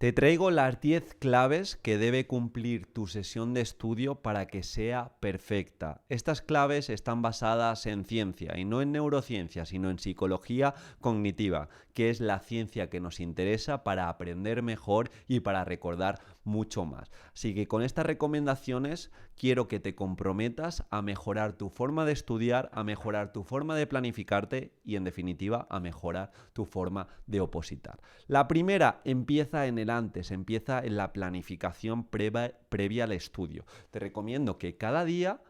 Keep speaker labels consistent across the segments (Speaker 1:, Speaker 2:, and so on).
Speaker 1: Te traigo las 10 claves que debe cumplir tu sesión de estudio para que sea perfecta. Estas claves están basadas en ciencia y no en neurociencia, sino en psicología cognitiva, que es la ciencia que nos interesa para aprender mejor y para recordar mucho más. Así que con estas recomendaciones quiero que te comprometas a mejorar tu forma de estudiar, a mejorar tu forma de planificarte y en definitiva a mejorar tu forma de opositar. La primera empieza en el antes, empieza en la planificación previa al estudio. Te recomiendo que cada día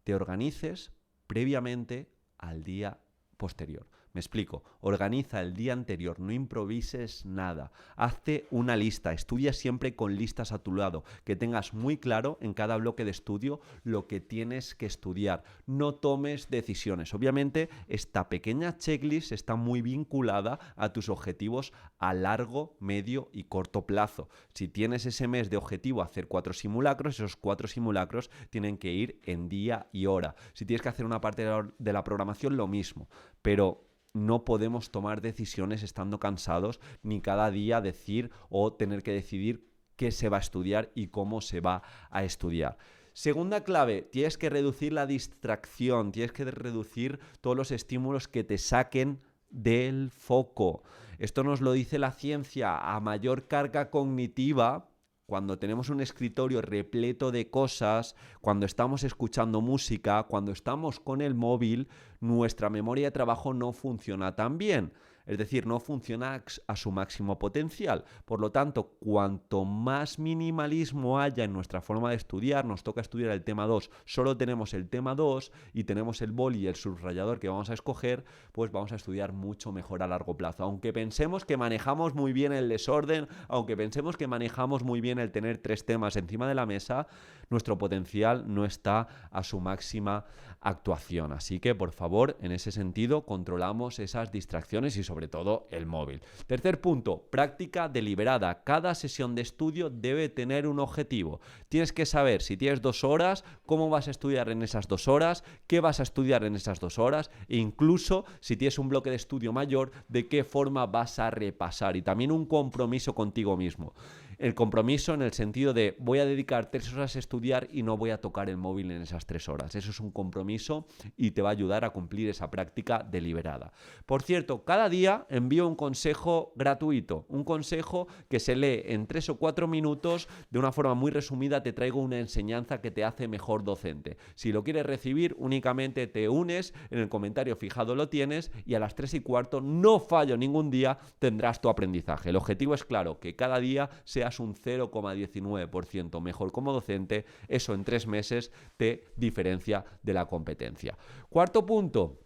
Speaker 1: te organices previamente al día posterior. Me explico, organiza el día anterior, no improvises nada, hazte una lista, estudia siempre con listas a tu lado, que tengas muy claro en cada bloque de estudio lo que tienes que estudiar, no tomes decisiones. Obviamente esta pequeña checklist está muy vinculada a tus objetivos a largo, medio y corto plazo. Si tienes ese mes de objetivo hacer 4 simulacros, esos 4 simulacros tienen que ir en día y hora. Si tienes que hacer una parte de la programación, lo mismo, pero no podemos tomar decisiones estando cansados, ni cada día decir o tener que decidir qué se va a estudiar y cómo se va a estudiar. Segunda clave, tienes que reducir la distracción, tienes que reducir todos los estímulos que te saquen del foco. Esto nos lo dice la ciencia, a mayor carga cognitiva, cuando tenemos un escritorio repleto de cosas, cuando estamos escuchando música, cuando estamos con el móvil, nuestra memoria de trabajo no funciona tan bien. Es decir, no funciona a su máximo potencial. Por lo tanto, cuanto más minimalismo haya en nuestra forma de estudiar, nos toca estudiar el tema 2, solo tenemos el tema 2 y tenemos el boli y el subrayador que vamos a escoger, pues vamos a estudiar mucho mejor a largo plazo. Aunque pensemos que manejamos muy bien el desorden, aunque pensemos que manejamos muy bien el tener 3 temas encima de la mesa, nuestro potencial no está a su máxima actuación. Así que, por favor, en ese sentido, controlamos esas distracciones y sobre todo el móvil. Tercer punto, práctica deliberada. Cada sesión de estudio debe tener un objetivo. Tienes que saber si tienes 2 horas, cómo vas a estudiar en esas 2 horas, qué vas a estudiar en esas 2 horas e incluso si tienes un bloque de estudio mayor, de qué forma vas a repasar y también un compromiso contigo mismo. El compromiso en el sentido de voy a dedicar 3 horas a estudiar y no voy a tocar el móvil en esas 3 horas. Eso es un compromiso y te va a ayudar a cumplir esa práctica deliberada. Por cierto, cada día envío un consejo gratuito, un consejo que se lee en 3 o 4 minutos, de una forma muy resumida te traigo una enseñanza que te hace mejor docente. Si lo quieres recibir, únicamente te unes, en el comentario fijado lo tienes y a las 3:15, no fallo ningún día, tendrás tu aprendizaje. El objetivo es claro, que cada día seas un 0,19% mejor como docente. Eso en 3 meses te diferencia de la competencia. Cuarto punto,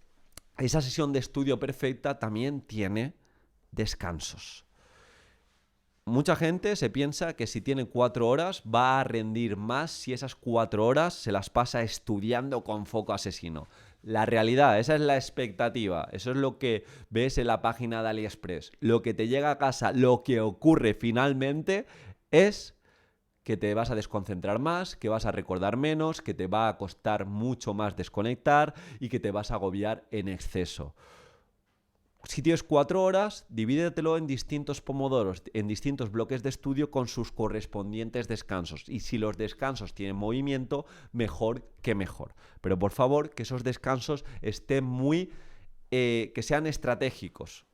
Speaker 1: esa sesión de estudio perfecta también tiene descansos. Mucha gente se piensa que si tiene 4 horas va a rendir más si esas 4 horas se las pasa estudiando con foco asesino. La realidad, esa es la expectativa, eso es lo que ves en la página de AliExpress. Lo que te llega a casa, lo que ocurre finalmente es que te vas a desconcentrar más, que vas a recordar menos, que te va a costar mucho más desconectar y que te vas a agobiar en exceso. Si tienes 4 horas, divídetelo en distintos pomodoros, en distintos bloques de estudio con sus correspondientes descansos. Y si los descansos tienen movimiento, mejor que mejor. Pero por favor, que esos descansos estén que sean estratégicos.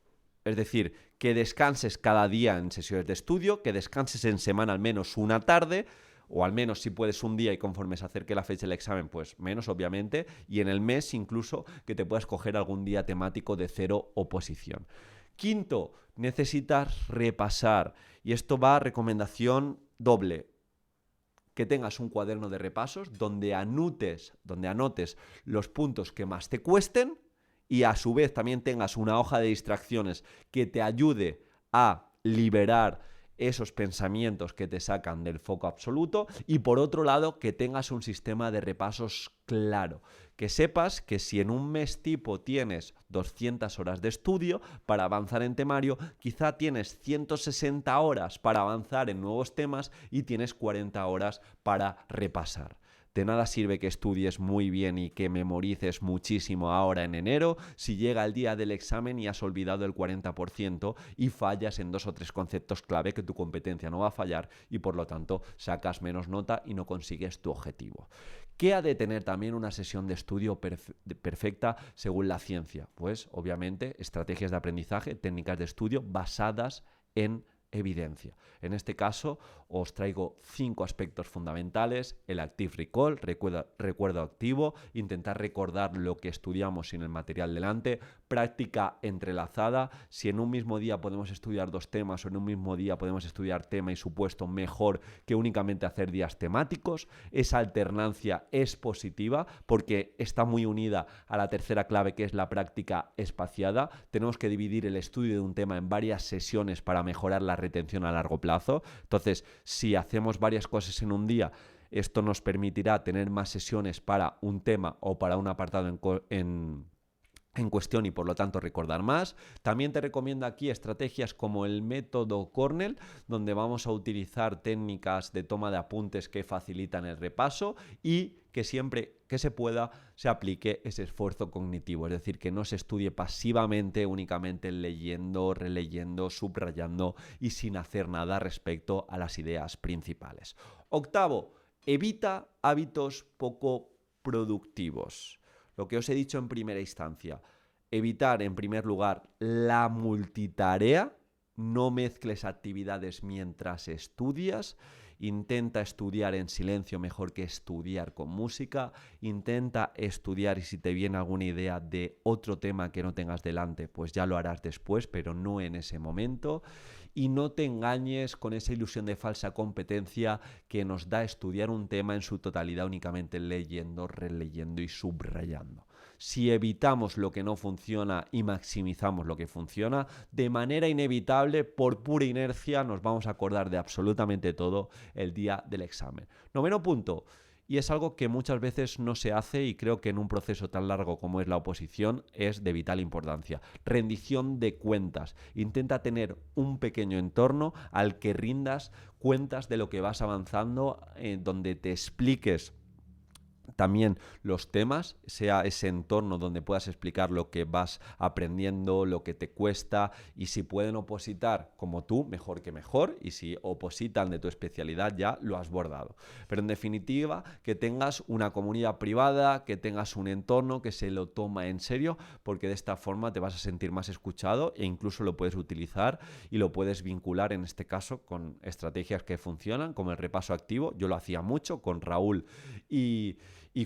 Speaker 1: Es decir, que descanses cada día en sesiones de estudio, que descanses en semana al menos una tarde, o al menos si puedes un día y conforme se acerque la fecha del examen, pues menos obviamente, y en el mes incluso que te puedas coger algún día temático de 0 oposición. Quinto, necesitas repasar, y esto va a recomendación doble. Que tengas un cuaderno de repasos donde anotes los puntos que más te cuesten y a su vez también tengas una hoja de distracciones que te ayude a liberar esos pensamientos que te sacan del foco absoluto y por otro lado que tengas un sistema de repasos claro, que sepas que si en un mes tipo tienes 200 horas de estudio para avanzar en temario, quizá tienes 160 horas para avanzar en nuevos temas y tienes 40 horas para repasar. De nada sirve que estudies muy bien y que memorices muchísimo ahora en enero si llega el día del examen y has olvidado el 40% y fallas en 2 o 3 conceptos clave que tu competencia no va a fallar y por lo tanto sacas menos nota y no consigues tu objetivo. ¿Qué ha de tener también una sesión de estudio perfecta según la ciencia? Pues obviamente estrategias de aprendizaje, técnicas de estudio basadas en evidencia. En este caso os traigo 5 aspectos fundamentales: el active recall, recuerdo activo, intentar recordar lo que estudiamos sin el material delante, práctica entrelazada, si en un mismo día podemos estudiar 2 temas o en un mismo día podemos estudiar tema y supuesto, mejor que únicamente hacer días temáticos. Esa alternancia es positiva porque está muy unida a la tercera clave, que es la práctica espaciada. Tenemos que dividir el estudio de un tema en varias sesiones para mejorar la retención a largo plazo. Entonces, si hacemos varias cosas en un día, esto nos permitirá tener más sesiones para un tema o para un apartado en cuestión y por lo tanto recordar más. También te recomiendo aquí estrategias como el método Cornell, donde vamos a utilizar técnicas de toma de apuntes que facilitan el repaso y que siempre que se pueda se aplique ese esfuerzo cognitivo, es decir, que no se estudie pasivamente, únicamente leyendo, releyendo, subrayando y sin hacer nada respecto a las ideas principales. Octavo, evita hábitos poco productivos. Lo que os he dicho en primera instancia, evitar en primer lugar la multitarea, no mezcles actividades mientras estudias, intenta estudiar en silencio mejor que estudiar con música, intenta estudiar y si te viene alguna idea de otro tema que no tengas delante, pues ya lo harás después, pero no en ese momento. Y no te engañes con esa ilusión de falsa competencia que nos da estudiar un tema en su totalidad únicamente leyendo, releyendo y subrayando. Si evitamos lo que no funciona y maximizamos lo que funciona, de manera inevitable, por pura inercia, nos vamos a acordar de absolutamente todo el día del examen. Noveno punto. Y es algo que muchas veces no se hace y creo que en un proceso tan largo como es la oposición es de vital importancia. Rendición de cuentas. Intenta tener un pequeño entorno al que rindas cuentas de lo que vas avanzando, donde te expliques también los temas, sea ese entorno donde puedas explicar lo que vas aprendiendo, lo que te cuesta, y si pueden opositar como tú, mejor que mejor, y si opositan de tu especialidad ya lo has bordado. Pero en definitiva, que tengas una comunidad privada, que tengas un entorno que se lo toma en serio, porque de esta forma te vas a sentir más escuchado e incluso lo puedes utilizar y lo puedes vincular en este caso con estrategias que funcionan, como el repaso activo. Yo lo hacía mucho con Raúl y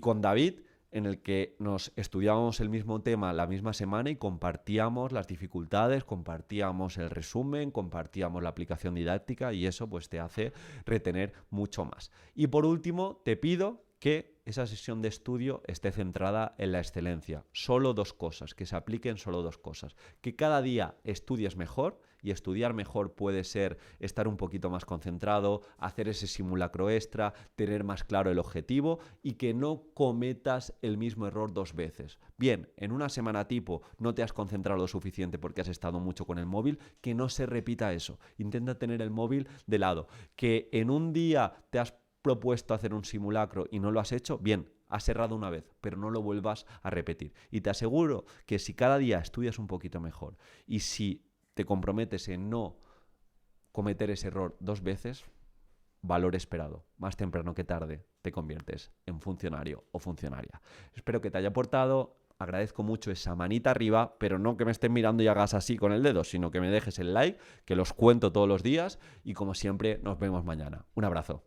Speaker 1: con David, en el que nos estudiábamos el mismo tema la misma semana y compartíamos las dificultades, compartíamos el resumen, compartíamos la aplicación didáctica y eso pues te hace retener mucho más. Y por último, te pido que esa sesión de estudio esté centrada en la excelencia. Solo 2 cosas, que se apliquen solo 2 cosas. Que cada día estudies mejor, y estudiar mejor puede ser estar un poquito más concentrado, hacer ese simulacro extra, tener más claro el objetivo y que no cometas el mismo error 2 veces. Bien, en una semana tipo no te has concentrado lo suficiente porque has estado mucho con el móvil, que no se repita eso. Intenta tener el móvil de lado. Que en un día te has propuesto hacer un simulacro y no lo has hecho, bien, has errado una vez, pero no lo vuelvas a repetir. Y te aseguro que si cada día estudias un poquito mejor y si te comprometes en no cometer ese error 2 veces, valor esperado, más temprano que tarde te conviertes en funcionario o funcionaria. Espero que te haya aportado. Agradezco mucho esa manita arriba, pero no que me estés mirando y hagas así con el dedo, sino que me dejes el like, que los cuento todos los días y como siempre nos vemos mañana. Un abrazo.